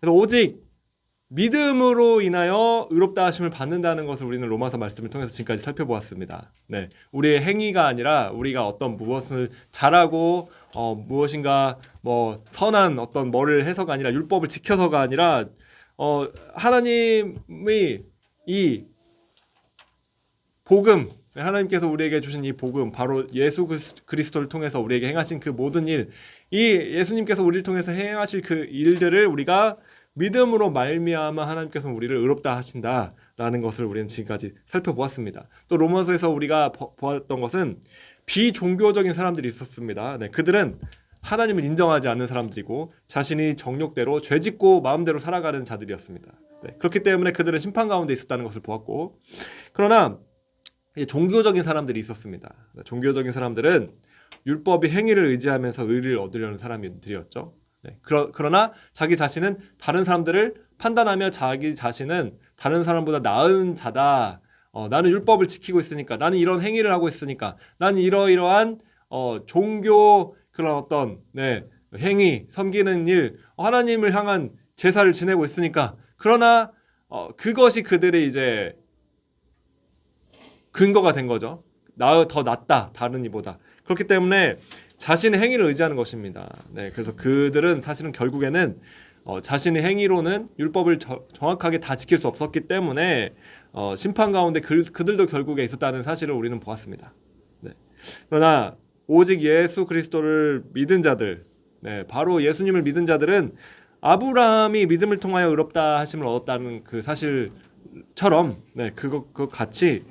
그래서 오직 믿음으로 인하여 의롭다 하심을 받는다는 것을 우리는 로마서 말씀을 통해서 지금까지 살펴보았습니다. 네, 우리의 행위가 아니라 우리가 어떤 무엇을 잘하고 무엇인가 뭐 선한 어떤 뭐를 해서가 아니라 율법을 지켜서가 아니라 하나님의 이 복음, 하나님께서 우리에게 주신 이 복음, 바로 예수 그리스도를 통해서 우리에게 행하신 그 모든 일, 이 예수님께서 우리를 통해서 행하실 그 일들을 우리가 믿음으로 말미암아 하나님께서 우리를 의롭다 하신다라는 것을 우리는 지금까지 살펴보았습니다. 또 로마서에서 우리가 보았던 것은 비종교적인 사람들이 있었습니다. 네, 그들은 하나님을 인정하지 않는 사람들이고 자신이 정욕대로 죄짓고 마음대로 살아가는 자들이었습니다. 네, 그렇기 때문에 그들은 심판 가운데 있었다는 것을 보았고, 그러나 종교적인 사람들이 있었습니다. 종교적인 사람들은 율법의 행위를 의지하면서 의를 얻으려는 사람들이었죠. 네, 그러나 자기 자신은 다른 사람들을 판단하며 자기 자신은 다른 사람보다 나은 자다. 나는 율법을 지키고 있으니까, 나는 이런 행위를 하고 있으니까, 나는 이러이러한 종교 그런 어떤 행위, 섬기는 일, 하나님을 향한 제사를 지내고 있으니까. 그러나 그것이 그들의 이제 근거가 된 거죠. 더 낫다, 다른 이보다. 그렇기 때문에 자신의 행위를 의지하는 것입니다. 네, 그래서 그들은 사실은 결국에는 자신의 행위로는 율법을 정확하게 다 지킬 수 없었기 때문에 심판 가운데 그들도 결국에 있었다는 사실을 우리는 보았습니다. 네. 그러나 오직 예수 그리스도를 믿은 자들, 네, 바로 예수님을 믿은 자들은 아브라함이 믿음을 통하여 의롭다 하심을 얻었다는 그 사실처럼, 네, 그것 같이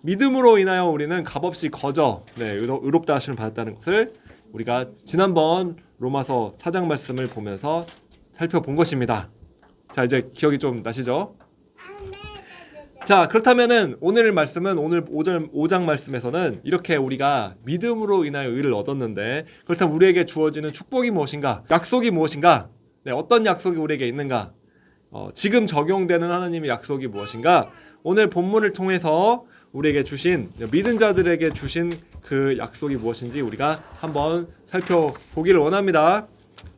믿음으로 인하여 우리는 값없이 거저 의롭다 하심을 받았다는 것을 우리가 지난번 로마서 4장 말씀을 보면서 살펴본 것입니다. 자, 이제 기억이 좀 나시죠? 자, 그렇다면은 오늘 말씀은 오늘 5장 말씀에서는 이렇게 우리가 믿음으로 인하여 의를 얻었는데, 그렇다면 우리에게 주어지는 축복이 무엇인가? 약속이 무엇인가? 네, 어떤 약속이 우리에게 있는가? 지금 적용되는 하나님의 약속이 무엇인가? 오늘 본문을 통해서 우리에게 주신, 믿은 자들에게 주신 그 약속이 무엇인지 우리가 한번 살펴보기를 원합니다.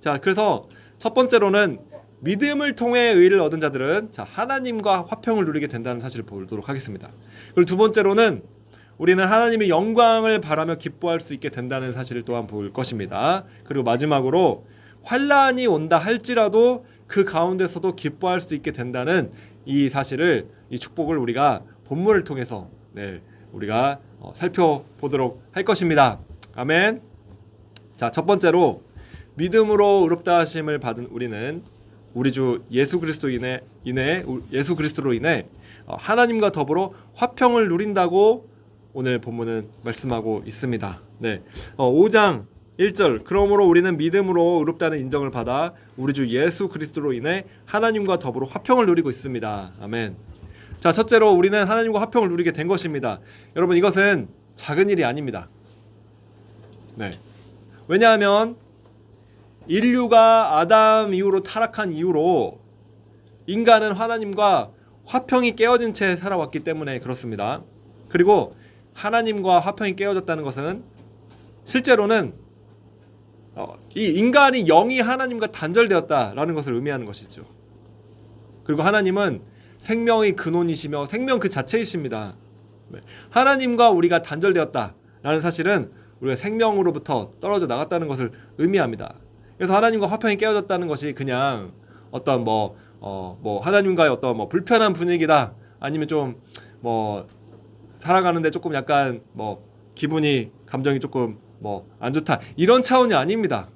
자, 그래서 첫 번째로는 믿음을 통해 의를 얻은 자들은 하나님과 화평을 누리게 된다는 사실을 보도록 하겠습니다. 그리고 두 번째로는 우리는 하나님의 영광을 바라며 기뻐할 수 있게 된다는 사실을 또한 볼 것입니다. 그리고 마지막으로 환난이 온다 할지라도 그 가운데서도 기뻐할 수 있게 된다는 이 사실을, 이 축복을 우리가 본문을 통해서 우리가 살펴보도록 할 것입니다. 아멘. 자, 첫 번째로 믿음으로 의롭다 하심을 받은 우리는 우리 주 예수 그리스도로 인해 하나님과 더불어 화평을 누린다고 오늘 본문은 말씀하고 있습니다. 네, 5장 1절, 그러므로 우리는 믿음으로 의롭다는 인정을 받아 우리 주 예수 그리스도로 인해 하나님과 더불어 화평을 누리고 있습니다. 아멘. 자, 첫째로 우리는 하나님과 화평을 누리게 된 것입니다. 여러분, 이것은 작은 일이 아닙니다. 네. 왜냐하면 인류가 아담 이후로 타락한 이후로 인간은 하나님과 화평이 깨어진 채 살아왔기 때문에 그렇습니다. 그리고 하나님과 화평이 깨어졌다는 것은 실제로는 이 인간이 영이 하나님과 단절되었다라는 것을 의미하는 것이죠. 그리고 하나님은 생명의 근원이시며 생명 그 자체이십니다. 하나님과 우리가 단절되었다라는 사실은 우리가 생명으로부터 떨어져 나갔다는 것을 의미합니다. 그래서 하나님과 화평이 깨어졌다는 것이 그냥 어떤 하나님과의 어떤 불편한 분위기다, 아니면 좀 살아가는데 조금 약간 감정이 조금 안 좋다, 이런 차원이 아닙니다.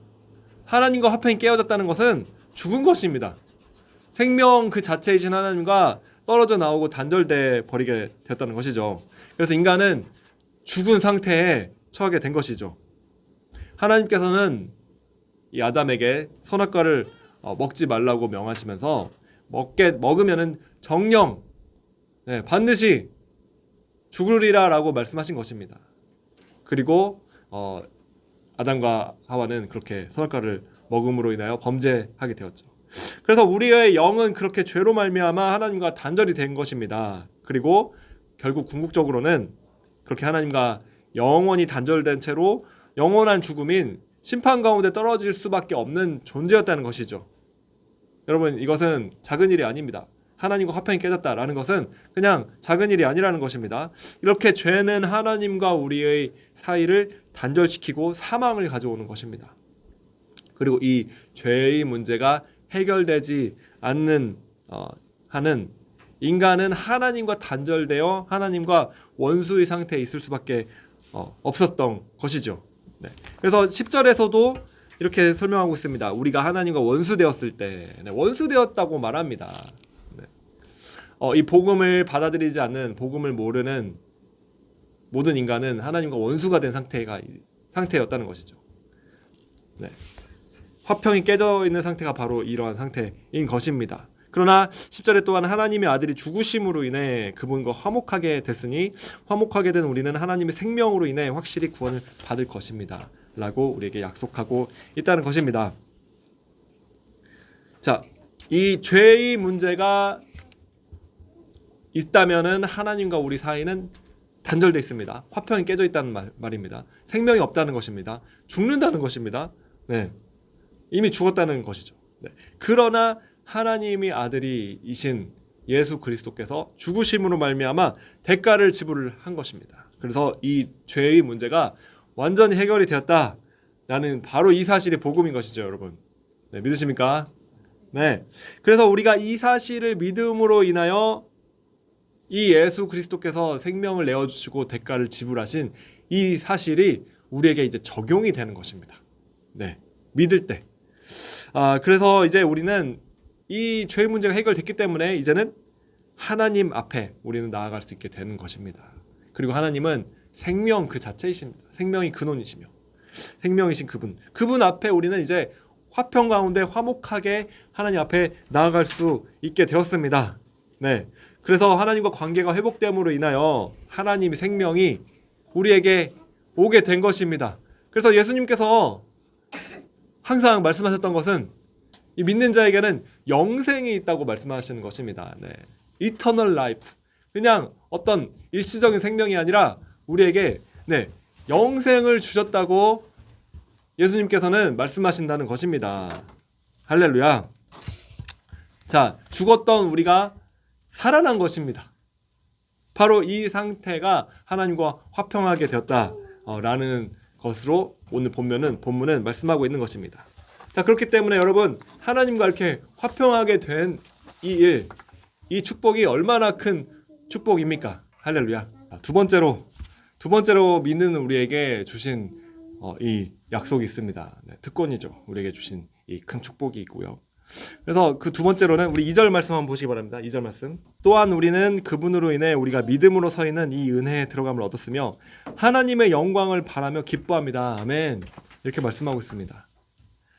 하나님과 화평이 깨어졌다는 것은 죽은 것입니다. 생명 그 자체이신 하나님과 떨어져 나오고 단절돼 버리게 되었다는 것이죠. 그래서 인간은 죽은 상태에 처하게 된 것이죠. 하나님께서는 이 아담에게 선악과를 먹지 말라고 명하시면서 먹으면은 정령 반드시 죽으리라라고 말씀하신 것입니다. 그리고 아담과 하와는 그렇게 선악과를 먹음으로 인하여 범죄하게 되었죠. 그래서 우리의 영은 그렇게 죄로 말미암아 하나님과 단절이 된 것입니다. 그리고 결국 궁극적으로는 그렇게 하나님과 영원히 단절된 채로 영원한 죽음인 심판 가운데 떨어질 수밖에 없는 존재였다는 것이죠. 여러분 이것은 작은 일이 아닙니다. 하나님과 화평이 깨졌다라는 것은 그냥 작은 일이 아니라는 것입니다. 이렇게 죄는 하나님과 우리의 사이를 단절시키고 사망을 가져오는 것입니다. 그리고 이 죄의 문제가 해결되지 않는 하는 인간은 하나님과 단절되어 하나님과 원수의 상태에 있을 수밖에 없었던 것이죠. 네. 그래서 10절에서도 이렇게 설명하고 있습니다. 우리가 하나님과 원수되었을 때, 원수되었다고 말합니다. 네. 이 복음을 받아들이지 않는, 복음을 모르는 모든 인간은 하나님과 원수가 된 상태였다는 것이죠. 네. 화평이 깨져 있는 상태가 바로 이러한 상태인 것입니다. 그러나 10절에 또한 하나님의 아들이 죽으심으로 인해 그분과 화목하게 됐으니 화목하게 된 우리는 하나님의 생명으로 인해 확실히 구원을 받을 것입니다 라고 우리에게 약속하고 있다는 것입니다. 자, 이 죄의 문제가 있다면은 하나님과 우리 사이는 단절되어 있습니다. 화평이 깨져 있다는 말입니다. 생명이 없다는 것입니다. 죽는다는 것입니다. 네, 이미 죽었다는 것이죠. 네. 그러나 하나님의 아들이신 예수 그리스도께서 죽으심으로 말미암아 대가를 지불한 것입니다. 그래서 이 죄의 문제가 완전히 해결이 되었다라는 바로 이 사실이 복음인 것이죠, 여러분. 네, 믿으십니까? 네. 그래서 우리가 이 사실을 믿음으로 인하여 이 예수 그리스도께서 생명을 내어주시고 대가를 지불하신 이 사실이 우리에게 이제 적용이 되는 것입니다. 네, 믿을 때. 그래서 이제 우리는 이 죄 문제가 해결됐기 때문에 이제는 하나님 앞에 우리는 나아갈 수 있게 되는 것입니다. 그리고 하나님은 생명 그 자체이십니다. 생명이 근원이시며 생명이신 그분 앞에 우리는 이제 화평 가운데 화목하게 하나님 앞에 나아갈 수 있게 되었습니다. 네, 그래서 하나님과 관계가 회복됨으로 인하여 하나님의 생명이 우리에게 오게 된 것입니다. 그래서 예수님께서 항상 말씀하셨던 것은 이 믿는 자에게는 영생이 있다고 말씀하시는 것입니다. 네. Eternal life. 그냥 어떤 일시적인 생명이 아니라 우리에게 영생을 주셨다고 예수님께서는 말씀하신다는 것입니다. 할렐루야. 자, 죽었던 우리가 살아난 것입니다. 바로 이 상태가 하나님과 화평하게 되었다라는 것으로 오늘 본문은 말씀하고 있는 것입니다. 자, 그렇기 때문에 여러분 하나님과 이렇게 화평하게 된 이 축복이 얼마나 큰 축복입니까? 할렐루야. 두 번째로 믿는 우리에게 주신 이 약속이 있습니다. 네, 특권이죠. 우리에게 주신 이 큰 축복이 있고요. 그래서 그 두 번째로는 우리 2절 말씀 한번 보시기 바랍니다. 2절 말씀. 또한 우리는 그분으로 인해 우리가 믿음으로 서 있는 이 은혜에 들어감을 얻었으며 하나님의 영광을 바라며 기뻐합니다. 아멘. 이렇게 말씀하고 있습니다.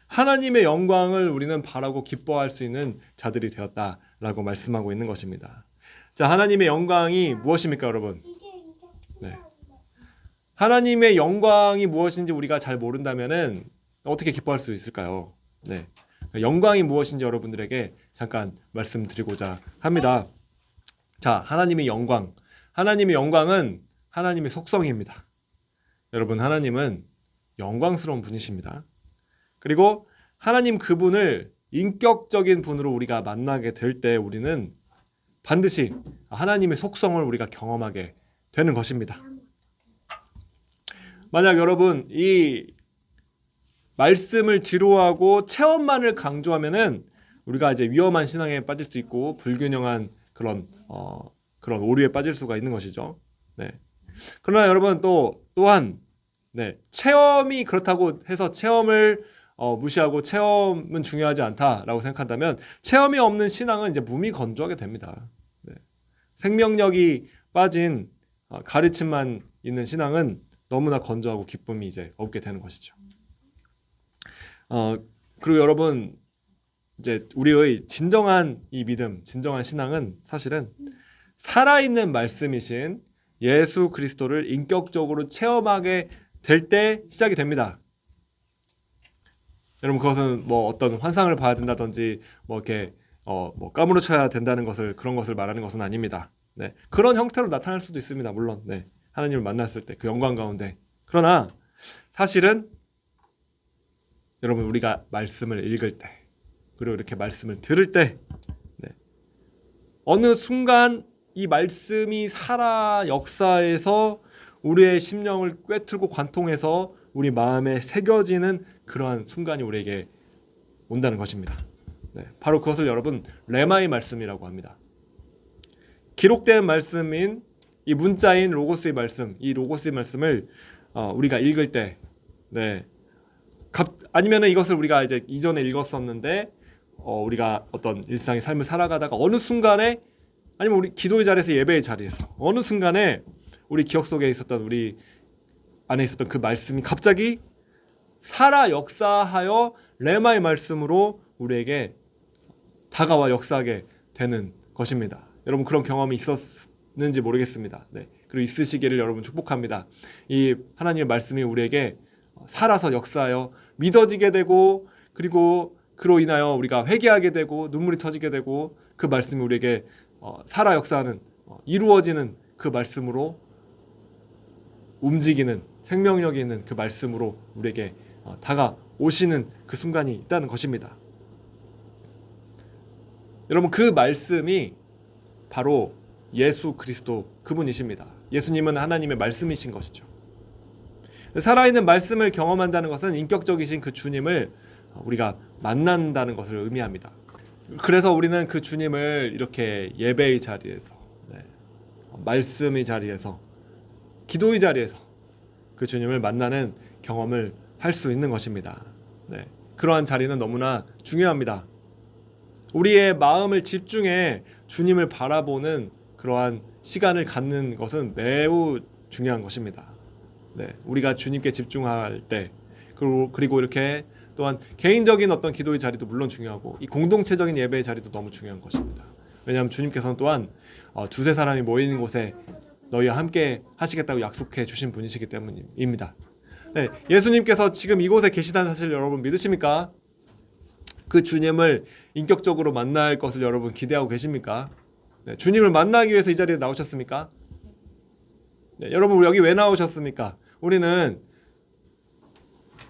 하나님의 영광을 우리는 바라고 기뻐할 수 있는 자들이 되었다라고 말씀하고 있는 것입니다. 자, 하나님의 영광이 무엇입니까, 여러분? 네. 하나님의 영광이 무엇인지 우리가 잘 모른다면은 어떻게 기뻐할 수 있을까요? 네. 영광이 무엇인지 여러분들에게 잠깐 말씀드리고자 합니다. 자, 하나님의 영광은 하나님의 속성입니다. 여러분, 하나님은 영광스러운 분이십니다. 그리고 하나님 그분을 인격적인 분으로 우리가 만나게 될 때 우리는 반드시 하나님의 속성을 우리가 경험하게 되는 것입니다. 만약 여러분 이 말씀을 뒤로하고 체험만을 강조하면은 우리가 이제 위험한 신앙에 빠질 수 있고 불균형한 그런 오류에 빠질 수가 있는 것이죠. 네. 그러나 여러분 또한 체험이 그렇다고 해서 체험을 무시하고 체험은 중요하지 않다라고 생각한다면 체험이 없는 신앙은 이제 무미건조하게 됩니다. 네. 생명력이 빠진 가르침만 있는 신앙은 너무나 건조하고 기쁨이 이제 없게 되는 것이죠. 그리고 여러분 이제 우리의 진정한 이 믿음, 진정한 신앙은 사실은 살아있는 말씀이신 예수 그리스도를 인격적으로 체험하게 될 때 시작이 됩니다. 여러분 그것은 뭐 어떤 환상을 봐야 된다든지 뭐 이렇게 까무러쳐야 된다는 그런 것을 말하는 것은 아닙니다. 네. 그런 형태로 나타날 수도 있습니다. 물론 하나님을 만났을 때 그 영광 가운데. 그러나 사실은 여러분 우리가 말씀을 읽을 때 그리고 이렇게 말씀을 들을 때 어느 순간 이 말씀이 살아 역사에서 우리의 심령을 꿰뚫고 관통해서 우리 마음에 새겨지는 그러한 순간이 우리에게 온다는 것입니다. 바로 그것을 여러분 레마의 말씀이라고 합니다. 기록된 말씀인 이 문자인 로고스의 말씀, 이 로고스의 말씀을 우리가 읽을 때, 아니면은 이것을 우리가 이제 이전에 읽었었는데 우리가 어떤 일상의 삶을 살아가다가 어느 순간에, 아니면 우리 기도의 자리에서 예배의 자리에서 어느 순간에 우리 기억 속에 있었던, 우리 안에 있었던 그 말씀이 갑자기 살아 역사하여 레마의 말씀으로 우리에게 다가와 역사하게 되는 것입니다. 여러분 그런 경험이 있었는지 모르겠습니다. 그리고 있으시기를 여러분 축복합니다. 이 하나님의 말씀이 우리에게 살아서 역사하여 믿어지게 되고, 그리고 그로 인하여 우리가 회개하게 되고 눈물이 터지게 되고, 그 말씀이 우리에게 살아 역사하는, 이루어지는 그 말씀으로 움직이는 생명력이 있는 그 말씀으로 우리에게 다가오시는 그 순간이 있다는 것입니다. 여러분 그 말씀이 바로 예수 그리스도 그분이십니다. 예수님은 하나님의 말씀이신 것이죠. 살아있는 말씀을 경험한다는 것은 인격적이신 그 주님을 우리가 만난다는 것을 의미합니다. 그래서 우리는 그 주님을 이렇게 예배의 자리에서, 말씀의 자리에서, 기도의 자리에서 그 주님을 만나는 경험을 할 수 있는 것입니다. 그러한 자리는 너무나 중요합니다. 우리의 마음을 집중해 주님을 바라보는 그러한 시간을 갖는 것은 매우 중요한 것입니다. 우리가 주님께 집중할 때, 그리고 이렇게 또한 개인적인 어떤 기도의 자리도 물론 중요하고 이 공동체적인 예배의 자리도 너무 중요한 것입니다. 왜냐하면 주님께서는 또한 두세 사람이 모이는 곳에 너희와 함께 하시겠다고 약속해 주신 분이시기 때문입니다. 예수님께서 지금 이곳에 계시다는 사실 여러분 믿으십니까? 그 주님을 인격적으로 만날 것을 여러분 기대하고 계십니까? 주님을 만나기 위해서 이 자리에 나오셨습니까? 여러분 우리 여기 왜 나오셨습니까? 우리는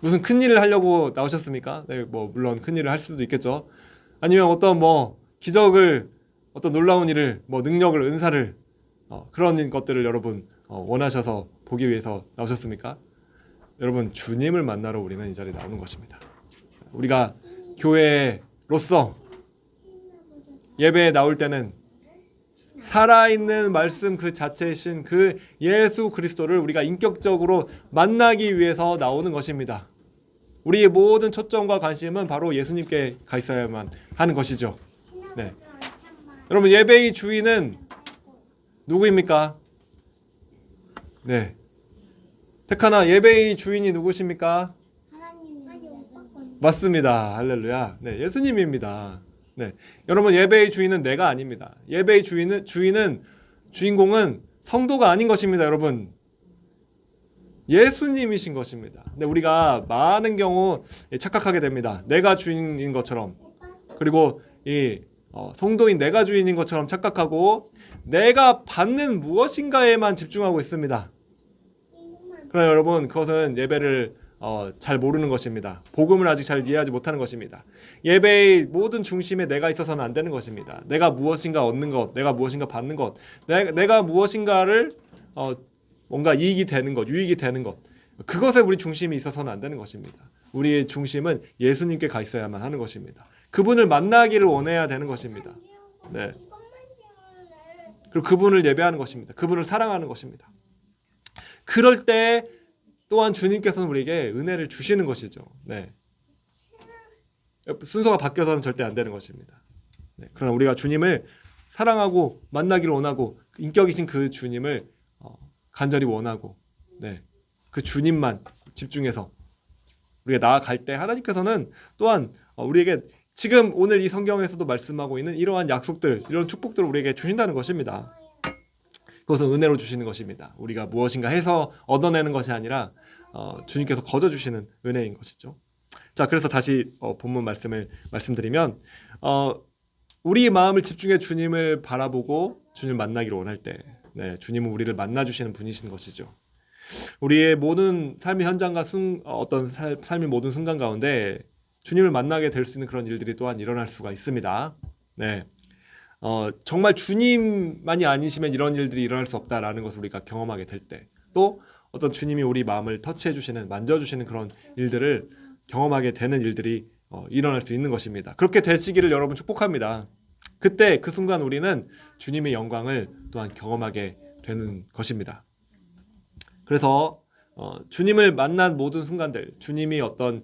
무슨 큰 일을 하려고 나오셨습니까? 물론 큰 일을 할 수도 있겠죠. 아니면 어떤 기적을, 어떤 놀라운 일을, 능력을, 은사를, 그런 것들을 여러분 원하셔서 보기 위해서 나오셨습니까? 여러분 주님을 만나러 우리는 이 자리에 나오는 것입니다. 우리가 교회로서 예배에 나올 때는 살아있는 말씀 그 자체이신 그 예수 그리스도를 우리가 인격적으로 만나기 위해서 나오는 것입니다. 우리의 모든 초점과 관심은 바로 예수님께 가 있어야만 하는 것이죠. 여러분 예배의 주인은 누구입니까? 택하나 예배의 주인이 누구십니까? 맞습니다. 할렐루야. 예수님입니다. 여러분 예배의 주인은 내가 아닙니다. 예배의 주인공은 성도가 아닌 것입니다. 여러분 예수님이신 것입니다. 근데 우리가 많은 경우 착각하게 됩니다. 내가 주인인 것처럼, 그리고 이 성도인 내가 주인인 것처럼 착각하고 내가 받는 무엇인가에만 집중하고 있습니다. 그러나 여러분 그것은 예배를 잘 모르는 것입니다. 복음을 아직 잘 이해하지 못하는 것입니다. 예배의 모든 중심에 내가 있어서는 안 되는 것입니다. 내가 무엇인가 얻는 것, 내가 무엇인가 받는 것, 내가 무엇인가를 뭔가 이익이 되는 것, 유익이 되는 것, 그것에 우리 중심이 있어서는 안 되는 것입니다. 우리의 중심은 예수님께 가 있어야만 하는 것입니다. 그분을 만나기를 원해야 되는 것입니다. 그리고 그분을 예배하는 것입니다. 그분을 사랑하는 것입니다. 그럴 때 또한 주님께서는 우리에게 은혜를 주시는 것이죠. 순서가 바뀌어서는 절대 안 되는 것입니다. 그러나 우리가 주님을 사랑하고 만나기를 원하고 인격이신 그 주님을 간절히 원하고 그 주님만 집중해서 우리가 나아갈 때 하나님께서는 또한 우리에게 지금 오늘 이 성경에서도 말씀하고 있는 이러한 약속들, 이런 축복들을 우리에게 주신다는 것입니다. 그것은 은혜로 주시는 것입니다. 우리가 무엇인가 해서 얻어내는 것이 아니라 주님께서 거저주시는 은혜인 것이죠. 자, 그래서 다시 본문 말씀을 말씀드리면 우리 마음을 집중해 주님을 바라보고 주님을 만나기를 원할 때 주님은 우리를 만나주시는 분이신 것이죠. 우리의 모든 삶의 현장과 어떤 삶의 모든 순간 가운데 주님을 만나게 될 수 있는 그런 일들이 또한 일어날 수가 있습니다. 네. 정말 주님만이 아니시면 이런 일들이 일어날 수 없다라는 것을 우리가 경험하게 될 때, 또 어떤 주님이 우리 마음을 터치해 주시는, 만져주시는 그런 일들을 경험하게 되는 일들이 일어날 수 있는 것입니다. 그렇게 되시기를 여러분 축복합니다. 그때 그 순간 우리는 주님의 영광을 또한 경험하게 되는 것입니다. 그래서 주님을 만난 모든 순간들, 주님이 어떤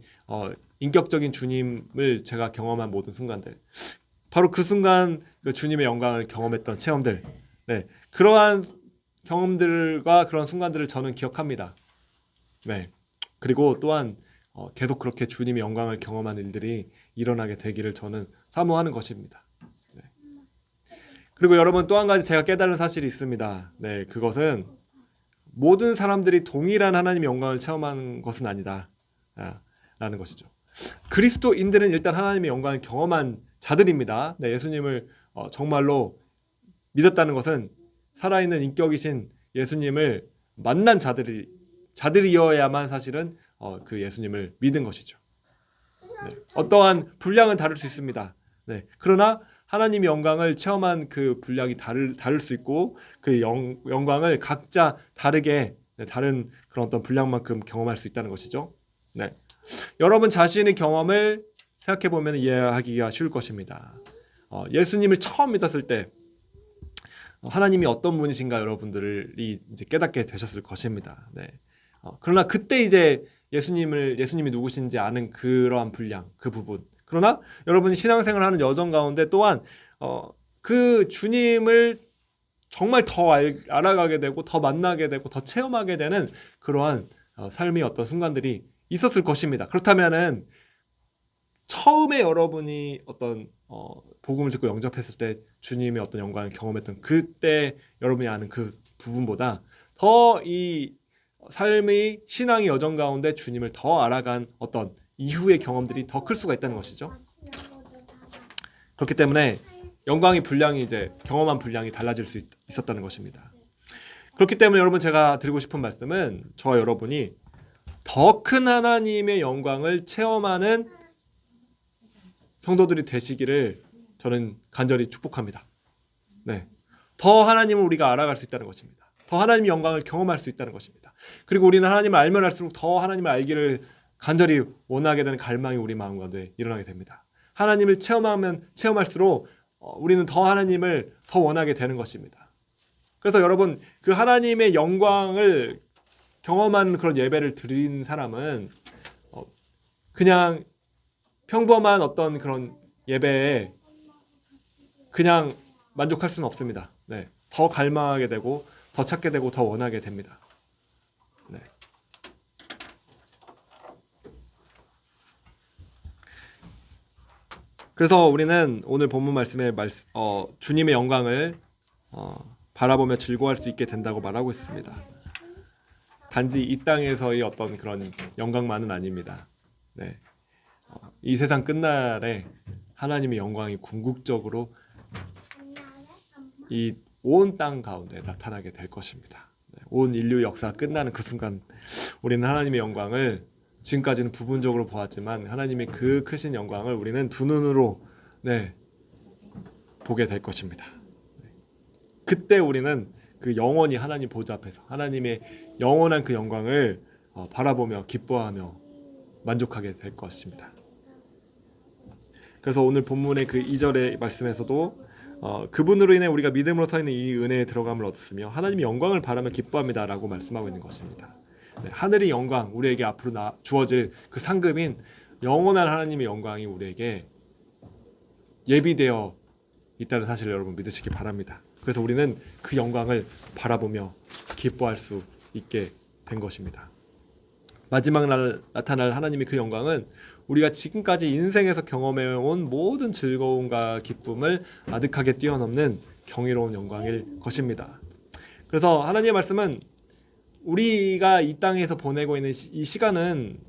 인격적인 주님을 제가 경험한 모든 순간들, 바로 그 순간 그 주님의 영광을 경험했던 체험들, 네, 그러한 경험들과 그런 순간들을 저는 기억합니다. 네, 그리고 또한 계속 그렇게 주님의 영광을 경험하는 일들이 일어나게 되기를 저는 사모하는 것입니다. 네. 그리고 여러분, 또 한 가지 제가 깨달은 사실이 있습니다. 네, 그것은 모든 사람들이 동일한 하나님의 영광을 체험하는 것은 아니다 라는 것이죠. 그리스도인들은 일단 하나님의 영광을 경험한 자들입니다. 네, 예수님을 정말로 믿었다는 것은 살아있는 인격이신 예수님을 만난 자들이어야만 사실은 그 예수님을 믿은 것이죠. 네, 어떠한 분량은 다를 수 있습니다. 네, 그러나 하나님의 영광을 체험한 그 분량이 다를 수 있고, 그 영광을 각자 다르게, 네, 다른 그런 어떤 분량만큼 경험할 수 있다는 것이죠. 네, 여러분 자신의 경험을 생각해 보면 이해하기가 쉬울 것입니다. 예수님을 처음 믿었을 때 하나님이 어떤 분이신가 여러분들이 이제 깨닫게 되셨을 것입니다. 네. 그러나 그때 이제 예수님이 누구신지 아는 그러한 분량, 그 부분. 그러나 여러분이 신앙생활하는 여정 가운데 또한 그 주님을 정말 더 알아가게 되고, 더 만나게 되고, 더 체험하게 되는 그러한 삶의 어떤 순간들이 있었을 것입니다. 그렇다면은 처음에 여러분이 어떤 복음을 듣고 영접했을 때 주님의 어떤 영광을 경험했던 그때 여러분이 아는 그 부분보다 더 이 삶의 신앙의 여정 가운데 주님을 더 알아간 어떤 이후의 경험들이 더 클 수가 있다는 것이죠. 그렇기 때문에 영광의 분량이 이제 경험한 분량이 달라질 수 있었다는 것입니다. 그렇기 때문에 여러분, 제가 드리고 싶은 말씀은 저와 여러분이 더 큰 하나님의 영광을 체험하는 성도들이 되시기를 저는 간절히 축복합니다. 네, 더 하나님을 우리가 알아갈 수 있다는 것입니다. 더 하나님의 영광을 경험할 수 있다는 것입니다. 그리고 우리는 하나님을 알면 알수록 더 하나님을 알기를 간절히 원하게 되는 갈망이 우리 마음 가운데 일어나게 됩니다. 하나님을 체험하면 체험할수록 우리는 더 하나님을 더 원하게 되는 것입니다. 그래서 여러분, 그 하나님의 영광을 경험한 그런 예배를 드린 사람은 그냥 평범한 어떤 그런 예배에 그냥 만족할 수는 없습니다. 네, 더 갈망하게 되고, 더 찾게 되고, 더 원하게 됩니다. 네. 그래서 우리는 오늘 본문 말씀에 주님의 영광을 바라보며 즐거워할 수 있게 된다고 말하고 있습니다. 단지 이 땅에서의 어떤 그런 영광만은 아닙니다. 네. 이 세상 끝날에 하나님의 영광이 궁극적으로 이 온 땅 가운데 나타나게 될 것입니다. 온 인류 역사 끝나는 그 순간 우리는 하나님의 영광을 지금까지는 부분적으로 보았지만 하나님의 그 크신 영광을 우리는 두 눈으로 보게 될 것입니다. 그때 우리는 그 영원히 하나님 보좌 앞에서 하나님의 영원한 그 영광을 바라보며 기뻐하며 만족하게 될 것입니다. 그래서 오늘 본문의 그 2절의 말씀에서도 그분으로 인해 우리가 믿음으로 서 있는 이 은혜에 들어감을 얻었으며 하나님의 영광을 바라며 기뻐합니다 라고 말씀하고 있는 것입니다. 네, 하늘의 영광, 우리에게 앞으로 주어질 그 상급인 영원한 하나님의 영광이 우리에게 예비되어 있다는 사실을 여러분 믿으시기 바랍니다. 그래서 우리는 그 영광을 바라보며 기뻐할 수 있게 된 것입니다. 마지막 날 나타날 하나님의 그 영광은 우리가 지금까지 인생에서 경험해온 모든 즐거움과 기쁨을 아득하게 뛰어넘는 경이로운 영광일 것입니다. 그래서 하나님의 말씀은 우리가 이 땅에서 보내고 있는 이 시간은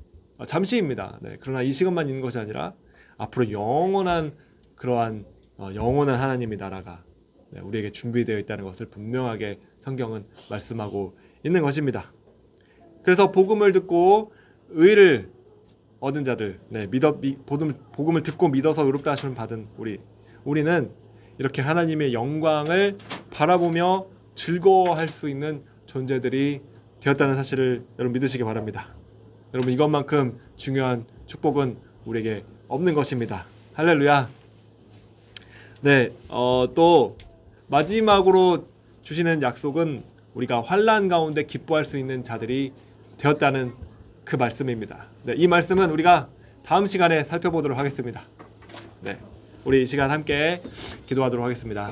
잠시입니다. 네, 그러나 이 시간만 있는 것이 아니라 앞으로 영원한 그러한 영원한 하나님의 나라가 우리에게 준비되어 있다는 것을 분명하게 성경은 말씀하고 있는 것입니다. 그래서 복음을 듣고 의를 얻은 자들, 네, 복음을 듣고 믿어서 의롭다 하심을 받은 우리는 이렇게 하나님의 영광을 바라보며 즐거워할 수 있는 존재들이 되었다는 사실을 여러분 믿으시기 바랍니다. 여러분 이것만큼 중요한 축복은 우리에게 없는 것입니다. 할렐루야. 네, 또 마지막으로 주시는 약속은 우리가 환난 가운데 기뻐할 수 있는 자들이 되었다는 그 말씀입니다. 네, 이 말씀은 우리가 다음 시간에 살펴보도록 하겠습니다. 네, 우리 이 시간 함께 기도하도록 하겠습니다.